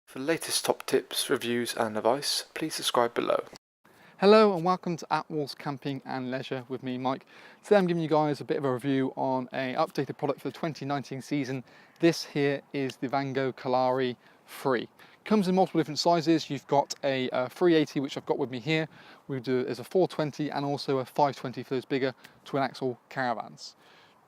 For the latest top tips, reviews and advice, please subscribe below. Hello and welcome to Attwoolls Camping and Leisure with me, Mike. Today I'm giving you guys a bit of a review on an updated product for the 2019 season. This here is the Vango Kalari 3. Comes in multiple different sizes. You've got a 380, which I've got with me here. We do as a 420 and also a 520 for those bigger twin axle caravans.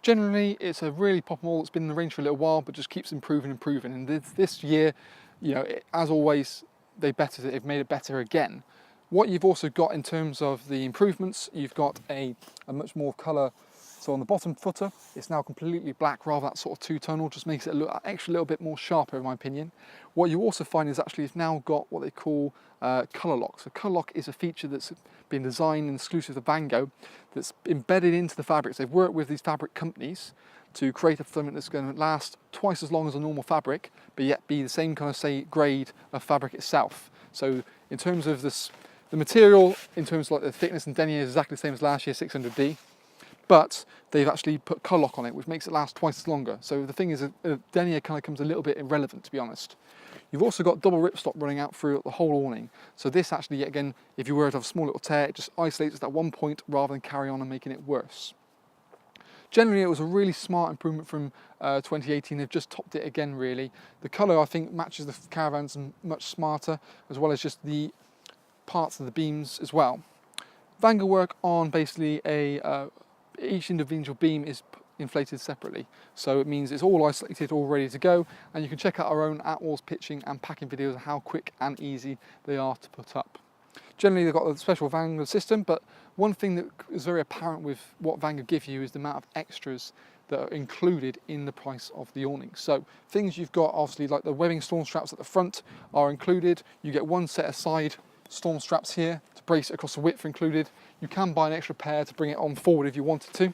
Generally, it's a really pop model. It's been in the range for a little while, but just keeps improving. And this year, you know, as always, they've made it better again. What you've also got in terms of the improvements, you've got a much more colour. So on the bottom footer, it's now completely black rather than that sort of two-tonal, just makes it look an extra little bit more sharper in my opinion. What you also find is actually it's now got what they call colour lock. So colour lock is a feature that's been designed and exclusive to Vango that's embedded into the fabrics. They've worked with these fabric companies to create something that's going to last twice as long as a normal fabric, but yet be the same kind of, say, grade of fabric itself. So in terms of this, the material, in terms of like the thickness and denier is exactly the same as last year, 600D, but they've actually put colour lock on it, which makes it last twice as longer. So the thing is, denier kind of comes a little bit irrelevant, to be honest. You've also got double ripstop running out through the whole awning. So this actually, yet again, if you were to have a small little tear, it just isolates at that one point rather than carry on and making it worse. Generally, it was a really smart improvement from 2018. They've just topped it again, really. The colour, I think, matches the caravans much smarter, as well as just the parts of the beams as well. Vango work on basically each individual beam is inflated separately. So it means it's all isolated, all ready to go. And you can check out our own Attwoolls pitching and packing videos of how quick and easy they are to put up. Generally, they've got a special Vango system, but one thing that is very apparent with what Vango give you is the amount of extras that are included in the price of the awning. So things you've got, obviously, like the webbing storm straps at the front are included. You get one set of side storm straps here to brace it across the width included. You can buy an extra pair to bring it on forward if you wanted to.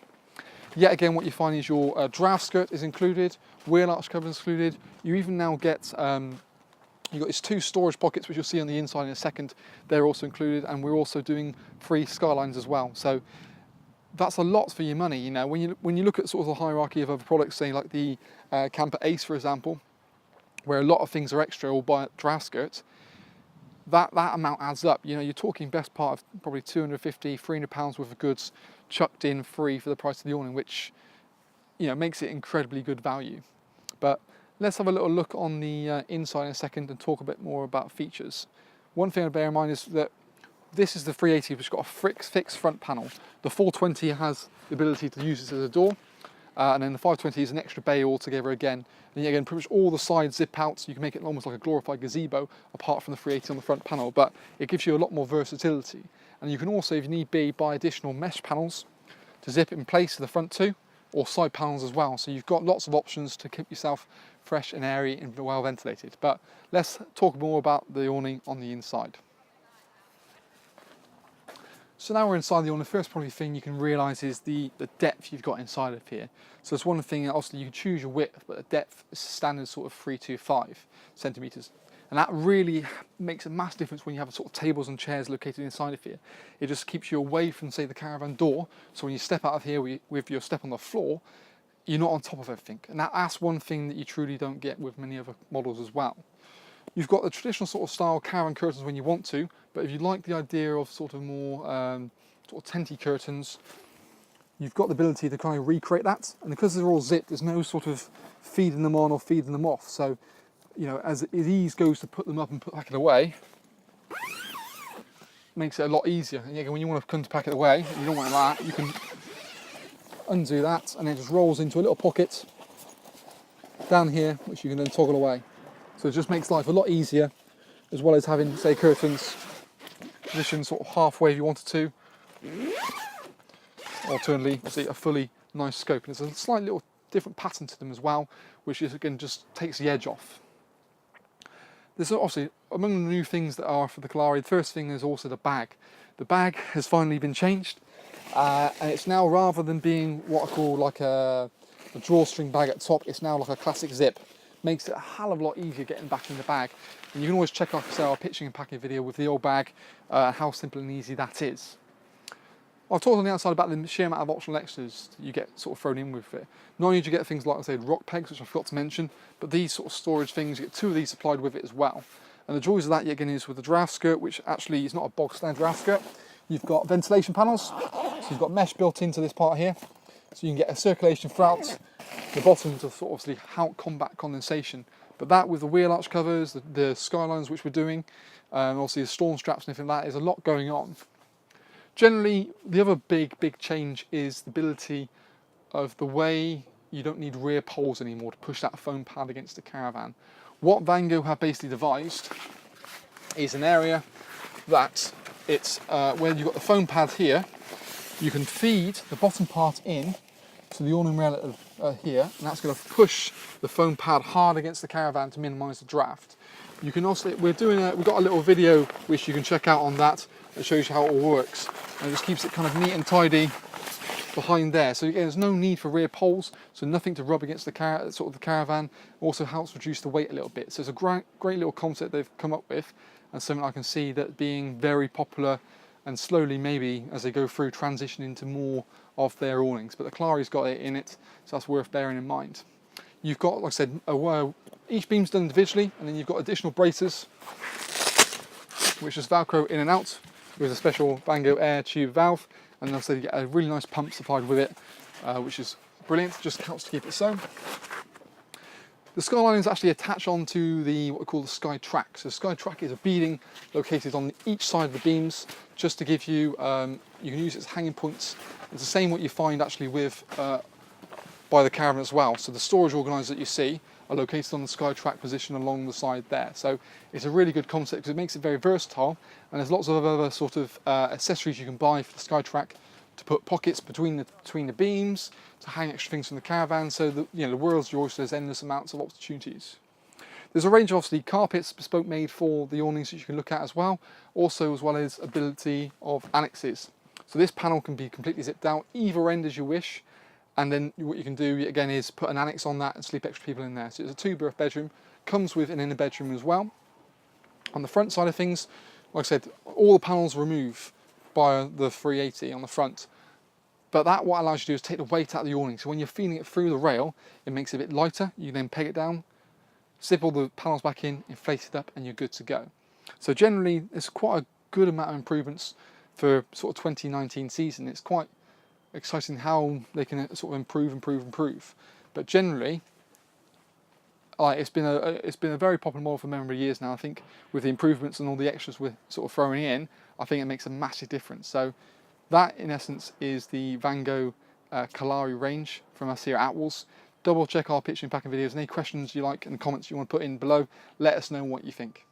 Yet again, what you find is your draught skirt is included, wheel arch cover is included. You even now get you've got these two storage pockets, which you'll see on the inside in a second. They're also included, and we're also doing free skylines as well. So that's a lot for your money. You know, when you look at sort of the hierarchy of other products, say like the Camper Ace, for example, where a lot of things are extra or buy a draught skirt, that amount adds up. You know, you're talking best part of probably 250, 300 pounds worth of goods chucked in free for the price of the awning, which, you know, makes it incredibly good value. But let's have a little look on the inside in a second and talk a bit more about features. One thing to bear in mind is that this is the 380, which has got a fixed front panel. The 420 has the ability to use this as a door, and then the 520 is an extra bay altogether again. And again, pretty much all the sides zip out, so you can make it almost like a glorified gazebo, apart from the 380 on the front panel, but it gives you a lot more versatility. And you can also, if you need be, buy additional mesh panels to zip it in place to the front too, or side panels as well. So you've got lots of options to keep yourself fresh and airy and well ventilated. But let's talk more about the awning on the inside. So now we're inside the awning. The first probably thing you can realise is the depth you've got inside of here. So it's one thing, obviously you can choose your width, but the depth is standard sort of 325 centimetres. And that really makes a massive difference when you have sort of tables and chairs located inside of here. It just keeps you away from, say, the caravan door. So when you step out of here with your step on the floor, you're not on top of everything. And that's one thing that you truly don't get with many other models as well. You've got the traditional sort of style caravan curtains when you want to, but if you like the idea of sort of more sort of tenty curtains, you've got the ability to kind of recreate that. And because they're all zipped, there's no sort of feeding them on or feeding them off. So, you know, as ease goes to put them up and pack it away, makes it a lot easier. And again, when you want to come to pack it away, you don't want that, you can undo that, and it just rolls into a little pocket down here, which you can then toggle away. So it just makes life a lot easier, as well as having, say, curtains positioned sort of halfway if you wanted to. Alternatively, see a fully nice scope. And there's a slight little different pattern to them as well, which is, again, just takes the edge off. There's obviously, among the new things that are for the Kalari, the first thing is also the bag. The bag has finally been changed, and it's now, rather than being what I call like a drawstring bag at the top, it's now like a classic zip. Makes it a hell of a lot easier getting back in the bag. And you can always check out our pitching and packing video with the old bag, how simple and easy that is. I've talked on the outside about the sheer amount of optional extras you get sort of thrown in with it. Not only do you get things like I said rock pegs, which I forgot to mention, but these sort of storage things, you get 2 of these supplied with it as well. And the joys of that again is with the Draught Skirt, which actually is not a bog standard Draught Skirt. You've got ventilation panels, so you've got mesh built into this part here, so you can get a circulation throughout the bottom to sort of obviously help combat condensation. But that with the wheel arch covers, the skylines which we're doing, obviously the storm straps and everything like that, there's a lot going on. Generally, the other big change is the ability of the way you don't need rear poles anymore to push that foam pad against the caravan. What Vango have basically devised is an area that it's where you've got the foam pad here, you can feed the bottom part in to the awning rail here, and that's going to push the foam pad hard against the caravan to minimise the draft. You can also, we've got a little video which you can check out on that shows you how it all works, and it just keeps it kind of neat and tidy behind there. So again, there's no need for rear poles, so nothing to rub against the caravan. Also helps reduce the weight a little bit. So it's a great little concept they've come up with, and something I can see that being very popular, and slowly maybe as they go through transition into more of their awnings. But the Kalari's got it in it, so that's worth bearing in mind. You've got, like I said, each beam's done individually, and then you've got additional braces, which is Velcro in and out with a special Vango air tube valve, and also you get a really nice pump supplied with it, which is brilliant, just helps to keep it sewn. The skyline is actually attached onto what we call the sky track. So the sky track is a beading located on each side of the beams, just to give you, you can use it as hanging points. It's the same what you find actually with by the caravan as well. So the storage organisers that you see are located on the sky track position along the side there. So it's a really good concept because it makes it very versatile, and there's lots of other sort of accessories you can buy for the sky track to put pockets between the beams, to hang extra things from the caravan. So the world's your oyster. There's endless amounts of opportunities. There's a range of obviously carpets bespoke made for the awnings that you can look at as well. Also, as well as ability of annexes. So this panel can be completely zipped out either end as you wish. And then what you can do again is put an annex on that and sleep extra people in there. So it's a 2-berth bedroom, comes with an inner bedroom as well. On the front side of things, like I said, all the panels remove by the 380 on the front. But that what allows you to do is take the weight out of the awning. So when you're feeding it through the rail, it makes it a bit lighter. You then peg it down, zip all the panels back in, inflate it up, and you're good to go. So generally, it's quite a good amount of improvements for sort of 2019 season. It's quite exciting how they can sort of improve. But generally, it's been a very popular model for a number of years now. I think with the improvements and all the extras we're sort of throwing in, I think it makes a massive difference. So that in essence is the Vango Kalari range from us here at Attwoolls. Double check our pitching packing videos. Any questions you like and comments you want to put in below, let us know what you think.